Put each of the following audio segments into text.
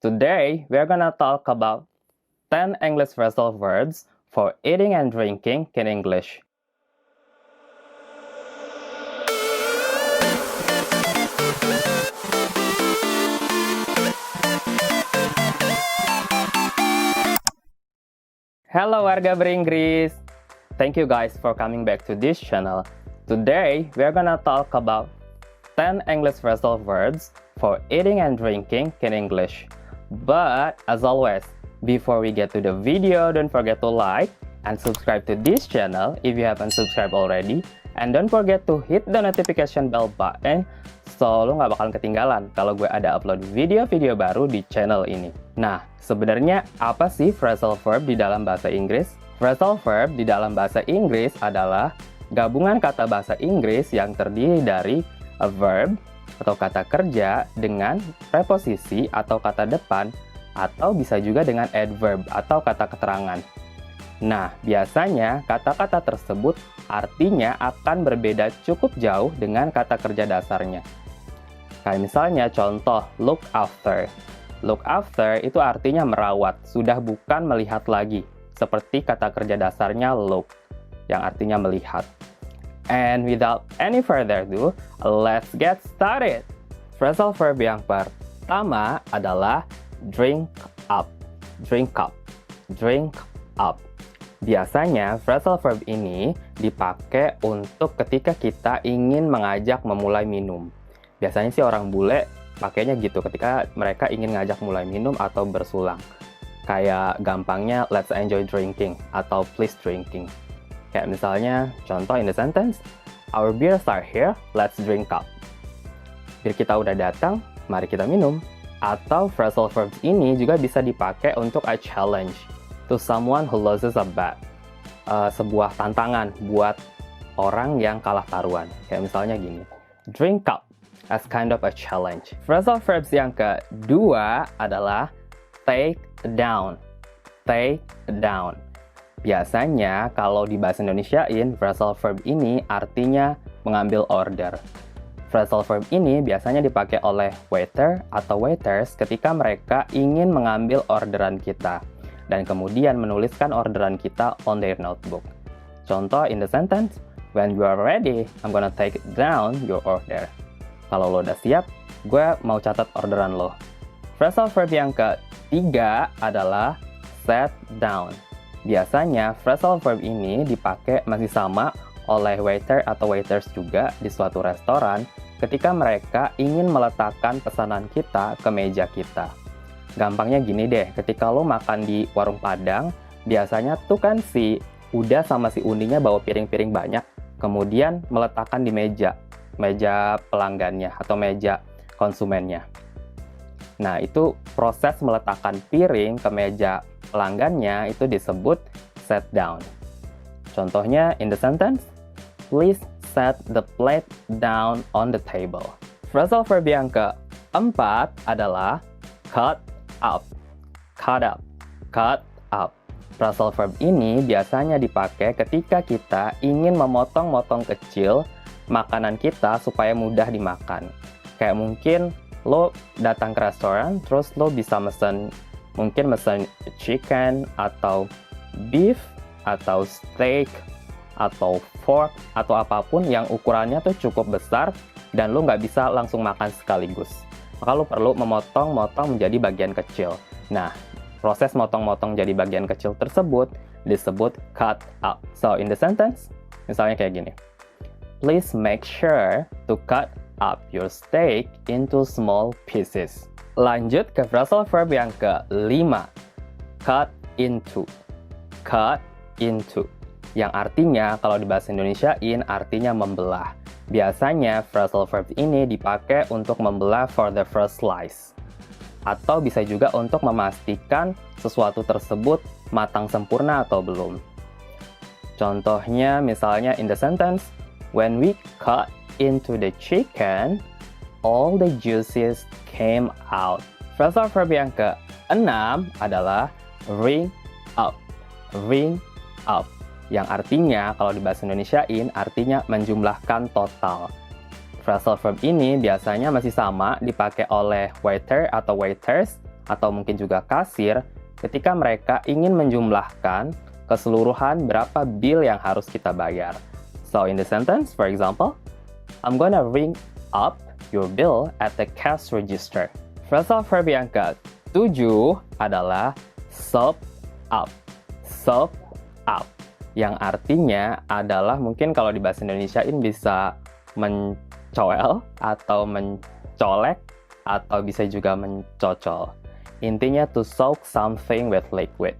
Today, we're gonna talk about 10 English phrasal verbs for eating and drinking in English. Hello warga beringgris! Thank you guys for coming back to this channel. Today, we're gonna talk about 10 English phrasal verbs for eating and drinking in English. But, as always, before we get to the video, don't forget to like and subscribe to this channel if you haven't subscribed already. And don't forget to hit the notification bell button so lo nggak bakalan ketinggalan kalau gue ada upload video-video baru di channel ini. Nah, sebenarnya apa sih phrasal verb di dalam bahasa Inggris? Phrasal verb di dalam bahasa Inggris adalah gabungan kata bahasa Inggris yang terdiri dari a verb atau kata kerja dengan preposisi atau kata depan, atau bisa juga dengan adverb atau kata keterangan. Nah, biasanya kata-kata tersebut artinya akan berbeda cukup jauh dengan kata kerja dasarnya. Kayak misalnya contoh look after. Look after itu artinya merawat, sudah bukan melihat lagi, seperti kata kerja dasarnya look, yang artinya melihat. And without any further ado, let's get started. Phrasal verb yang pertama adalah drink up. Drink up. Drink up. Biasanya phrasal verb ini dipakai untuk ketika kita ingin mengajak memulai minum. Biasanya sih orang bule pakainya gitu ketika mereka ingin ngajak mulai minum atau bersulang. Kayak gampangnya let's enjoy drinking atau please drinking. Kayak misalnya contoh in the sentence, our beers are here, let's drink up. Bir kita udah datang, mari kita minum. Atau phrasal verbs ini juga bisa dipakai untuk a challenge to someone who loses a bet. Sebuah tantangan buat orang yang kalah taruhan. Kayak misalnya gini, drink up as kind of a challenge. Phrasal verbs yang kedua adalah take down. Take down. Biasanya kalau di bahasa Indonesiain, phrasal verb ini artinya mengambil order. Phrasal verb ini biasanya dipakai oleh waiter atau waiters ketika mereka ingin mengambil orderan kita dan kemudian menuliskan orderan kita on their notebook. Contoh in the sentence, when you are ready, I'm gonna take down your order. Kalau lo udah siap, gue mau catat orderan lo. Phrasal verb yang ketiga adalah sit down. Biasanya phrasal verb ini dipakai masih sama oleh waiter atau waiters juga di suatu restoran ketika mereka ingin meletakkan pesanan kita ke meja kita. Gampangnya gini deh, ketika lo makan di warung Padang, biasanya tuh kan si Uda sama si Uninya bawa piring-piring banyak, kemudian meletakkan di meja pelanggannya atau meja konsumennya. Nah, itu proses meletakkan piring ke meja pelanggannya itu disebut set down. Contohnya in the sentence, please set the plate down on the table. Phrasal verb yang keempat adalah cut up. Cut up. Cut up. Phrasal verb ini biasanya dipakai ketika kita ingin memotong-motong kecil makanan kita supaya mudah dimakan. Kayak mungkin lo datang ke restoran, terus lo bisa mesen chicken atau beef atau steak atau fork atau apapun yang ukurannya tuh cukup besar dan lo nggak bisa langsung makan sekaligus. Maka lo perlu memotong-motong menjadi bagian kecil. Nah, proses motong-motong jadi bagian kecil tersebut disebut cut up. So, in the sentence, misalnya kayak gini. Please make sure to cut up your steak into small pieces. Lanjut ke phrasal verb yang kelima. Cut into. Cut into. Yang artinya, kalau di bahasa Indonesiain, artinya membelah. Biasanya, phrasal verb ini dipakai untuk membelah for the first slice. Atau bisa juga untuk memastikan sesuatu tersebut matang sempurna atau belum. Contohnya, misalnya in the sentence, when we cut into the chicken, all the juices came out. Phrasal verb yang keenam adalah ring up. Ring up. Yang artinya, kalau di bahasa Indonesiain, artinya menjumlahkan total. Phrasal verb ini biasanya masih sama dipakai oleh waiter atau waiters atau mungkin juga kasir ketika mereka ingin menjumlahkan keseluruhan berapa bill yang harus kita bayar. So in the sentence, for example, I'm gonna ring up your bill at the cash register. Phrasal verb yang ke-7 adalah soap up. Soap up. Yang artinya adalah mungkin kalau di bahasa Indonesiain bisa mencoel atau mencolek atau bisa juga mencocol. Intinya to soak something with liquid.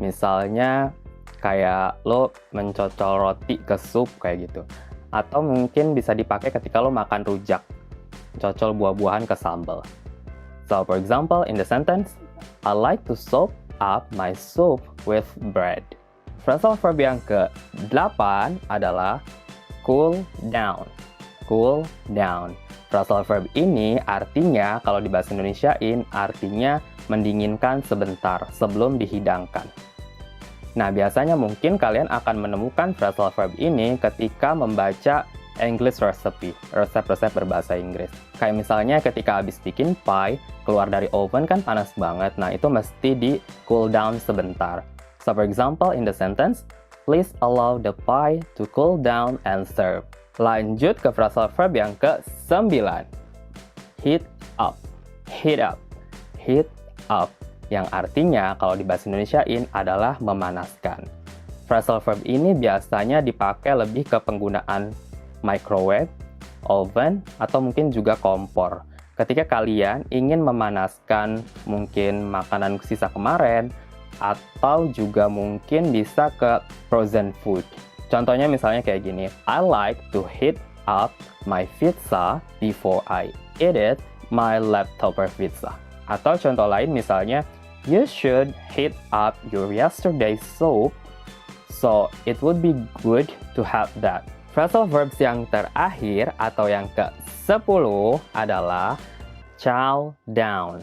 Misalnya kayak lo mencocol roti ke sup kayak gitu. Atau mungkin bisa dipakai ketika lo makan rujak, cocol buah-buahan ke sambal. So for example, in the sentence, I like to soak up my soup with bread. Phrasal verb yang ke-8 adalah cool down. Cool down. Phrasal verb ini artinya, kalau di bahasa Indonesiain, artinya mendinginkan sebentar sebelum dihidangkan. Nah, biasanya mungkin kalian akan menemukan phrasal verb ini ketika membaca English recipe, resep-resep berbahasa Inggris. Kayak misalnya ketika habis bikin pie, keluar dari oven kan panas banget, nah itu mesti di cool down sebentar. So for example, in the sentence, please allow the pie to cool down and serve. Lanjut ke phrasal verb yang ke-9. Heat up. Heat up. Heat up. Yang artinya kalau di bahasa Indonesiain adalah memanaskan. Phrasal verb ini biasanya dipakai lebih ke penggunaan microwave, oven, atau mungkin juga kompor. Ketika kalian ingin memanaskan mungkin makanan sisa kemarin, atau juga mungkin bisa ke frozen food. Contohnya misalnya kayak gini, I like to heat up my pizza before I eat it, my leftover pizza. Atau contoh lain misalnya, you should heat up your yesterday's soup, so it would be good to have that. Phrasal verbs yang terakhir atau yang ke-10 adalah chow down.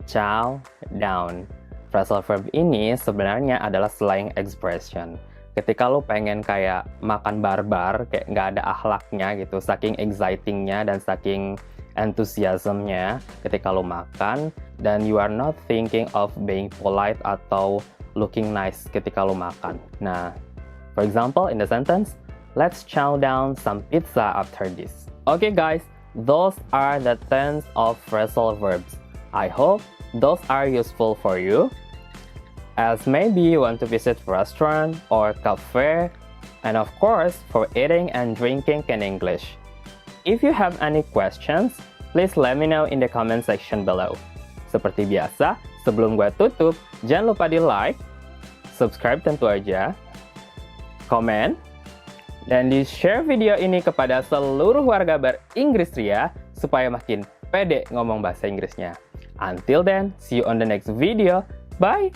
Chow down. Phrasal verb ini sebenarnya adalah slang expression. Ketika lo pengen kayak makan barbar, kayak nggak ada akhlaknya gitu, saking excitingnya dan saking enthusiasmnya ketika lo makan, dan you are not thinking of being polite atau looking nice ketika lo makan. Nah, for example, in the sentence, let's chow down some pizza after this. Okay guys, those are the 10 of phrasal verbs. I hope those are useful for you, as maybe you want to visit restaurant or cafe, and of course for eating and drinking in English. If you have any questions, please let me know in the comment section below. Seperti biasa, sebelum gue tutup, jangan lupa di like, subscribe tentu aja, komen, dan di share video ini kepada seluruh warga beringgris ria supaya makin pede ngomong bahasa Inggrisnya. Until then, see you on the next video. Bye!